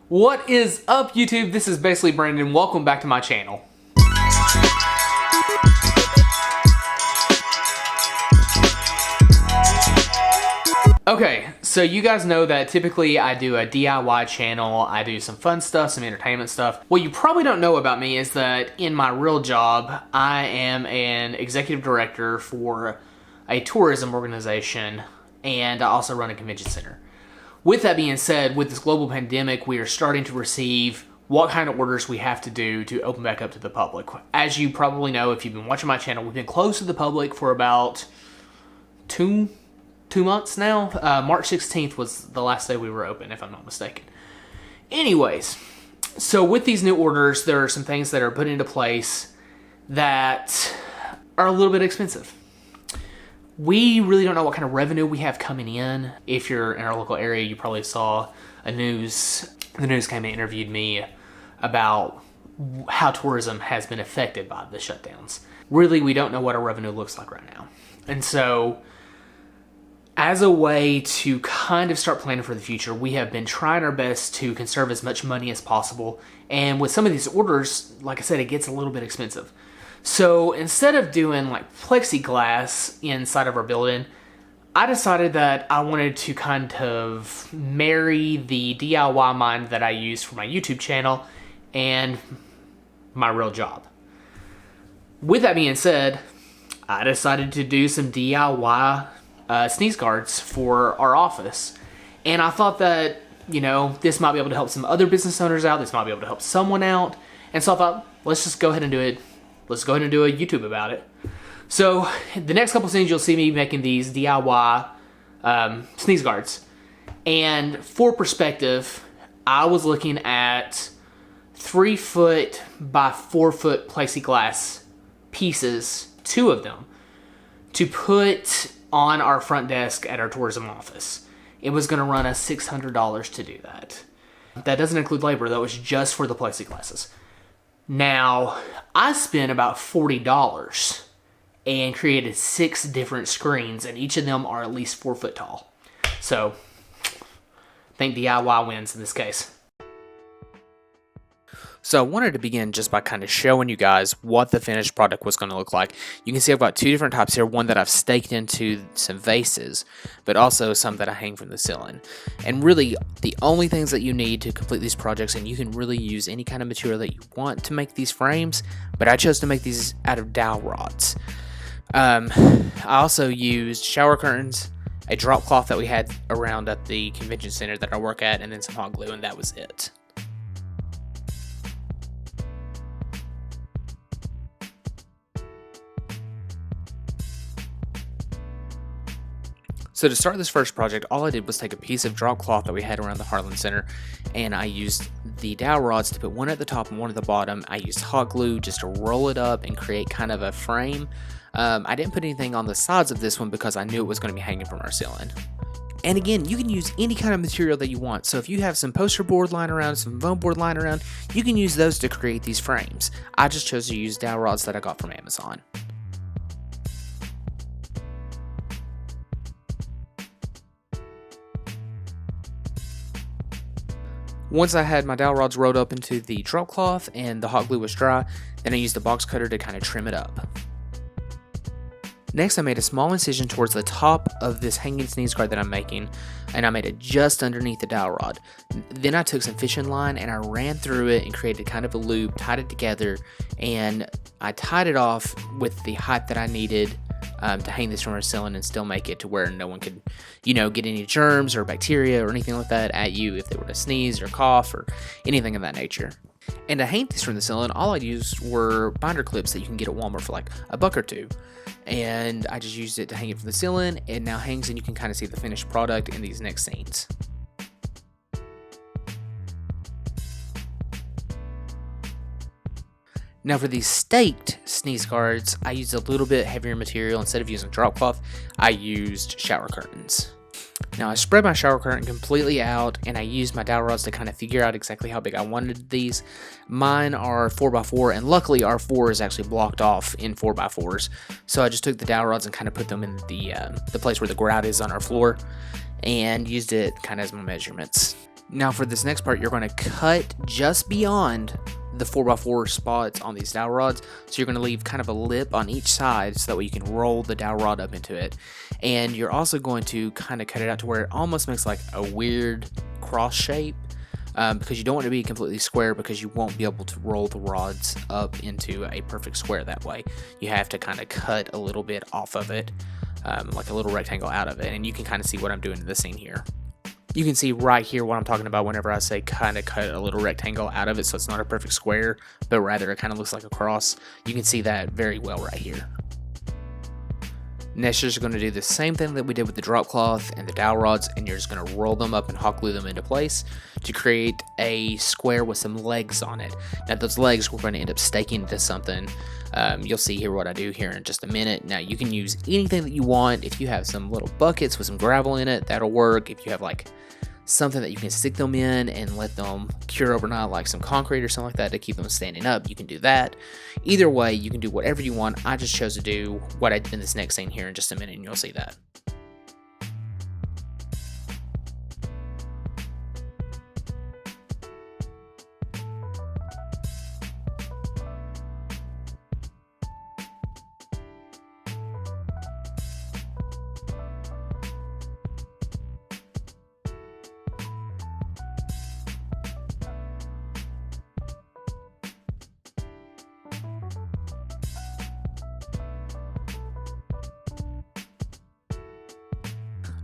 What is up, YouTube? This is basically Brandon. Welcome back to my channel. Okay, so you guys know that typically I do a DIY channel. I do some fun stuff, some entertainment stuff. What you probably don't know about me is that in my real job, I am an executive director for a tourism organization, and I also run a convention center. With that being said, with this global pandemic, we are starting to receive what kind of orders we have to do to open back up to the public. As you probably know, if you've been watching my channel, we've been closed to the public for about two months now. March 16th was the last day we were open, if I'm not mistaken. Anyways, so with these new orders, there are some things that are put into place that are a little bit expensive. We really don't know what kind of revenue we have coming in. If you're in our local area, you probably saw the news came and interviewed me about how tourism has been affected by the shutdowns. Really, we don't know what our revenue looks like right now. And so, as a way to kind of start planning for the future, we have been trying our best to conserve as much money as possible. And with some of these orders, like I said, it gets a little bit expensive. So instead of doing like plexiglass inside of our building, I decided that I wanted to kind of marry the DIY mind that I use for my YouTube channel and my real job. With that being said, I decided to do some DIY sneeze guards for our office. And I thought that, you know, this might be able to help some other business owners out. This might be able to help someone out. And so I thought, let's just go ahead and do it. Let's go ahead and do a YouTube about it. So the next couple scenes, you'll see me making these DIY sneeze guards. And for perspective, I was looking at 3 foot by 4 foot plexiglass pieces, 2 of them, to put on our front desk at our tourism office. It was going to run us $600 to do that. That doesn't include labor, though. It's just for the plexiglasses. Now, I spent about $40 and created 6 different screens, and each of them are at least 4 foot tall. So, I think DIY wins in this case. So I wanted to begin just by kind of showing you guys what the finished product was going to look like. You can see I've got 2 different types here, one that I've staked into some vases, but also some that I hang from the ceiling. And really, the only things that you need to complete these projects, and you can really use any kind of material that you want to make these frames, but I chose to make these out of dowel rods. I also used shower curtains, a drop cloth that we had around at the convention center that I work at, and then some hot glue, and that was it. So to start this first project, all I did was take a piece of drop cloth that we had around the Harlan Center, and I used the dowel rods to put one at the top and one at the bottom. I used hot glue just to roll it up and create kind of a frame. I didn't put anything on the sides of this one because I knew it was going to be hanging from our ceiling. And again, you can use any kind of material that you want. So if you have some poster board lying around, some foam board lying around, you can use those to create these frames. I just chose to use dowel rods that I got from Amazon. Once I had my dowel rods rolled up into the drop cloth and the hot glue was dry, then I used a box cutter to kind of trim it up. Next, I made a small incision towards the top of this hanging sneeze guard that I'm making, and I made it just underneath the dowel rod. Then I took some fishing line and I ran through it and created kind of a loop, tied it together, and I tied it off with the height that I needed to hang this from our ceiling and still make it to where no one could, you know, get any germs or bacteria or anything like that at you if they were to sneeze or cough or anything of that nature. And to hang this from the ceiling, all I used were binder clips that you can get at Walmart for like $1 or $2. And I just used it to hang it from the ceiling. It now hangs and you can kind of see the finished product in these next scenes. Now for these staked sneeze guards, I used a little bit heavier material. Instead of using drop cloth, I used shower curtains. Now I spread my shower curtain completely out and I used my dowel rods to kind of figure out exactly how big I wanted these. Mine are 4x4 and luckily our 4 is actually blocked off in 4x4s. So I just took the dowel rods and kind of put them in the place where the grout is on our floor and used it kind of as my measurements. Now for this next part, you're going to cut just beyond the 4x4 spots on these dowel rods. So you're going to leave kind of a lip on each side so that way you can roll the dowel rod up into it. And you're also going to kind of cut it out to where it almost makes like a weird cross shape, because you don't want it to be completely square, because you won't be able to roll the rods up into a perfect square that way. You have to kind of cut a little bit off of it, like a little rectangle out of it. And you can kind of see what I'm doing in this scene here. You can see right here what I'm talking about whenever I say kind of cut a little rectangle out of it, so it's not a perfect square, but rather it kind of looks like a cross. You can see that very well right here. Next, you're just going to do the same thing that we did with the drop cloth and the dowel rods, and you're just going to roll them up and hot glue them into place to create a square with some legs on it. Now those legs we're going to end up staking into something. You'll see here what I do here in just a minute. Now you can use anything that you want. If you have some little buckets with some gravel in it, that'll work. If you have like something that you can stick them in and let them cure overnight, like some concrete or something like that to keep them standing up, you can do that. Either way, you can do whatever you want. I just chose to do what I did in this next scene here in just a minute, and you'll see that.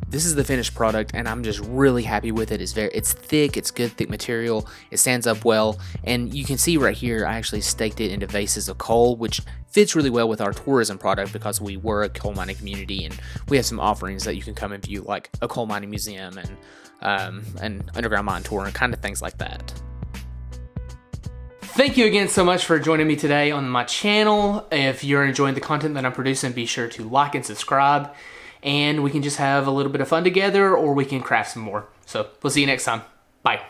This is the finished product, and I'm just really happy with it. It's thick, it's good thick material, it stands up well, and you can see right here I actually staked it into vases of coal, which fits really well with our tourism product because we were a coal mining community, and we have some offerings that you can come and view, like a coal mining museum and an underground mine tour and kind of things like that. Thank you again so much for joining me today on my channel. If you're enjoying the content that I'm producing, be sure to like and subscribe, and we can just have a little bit of fun together, or we can craft some more. So we'll see you next time. Bye.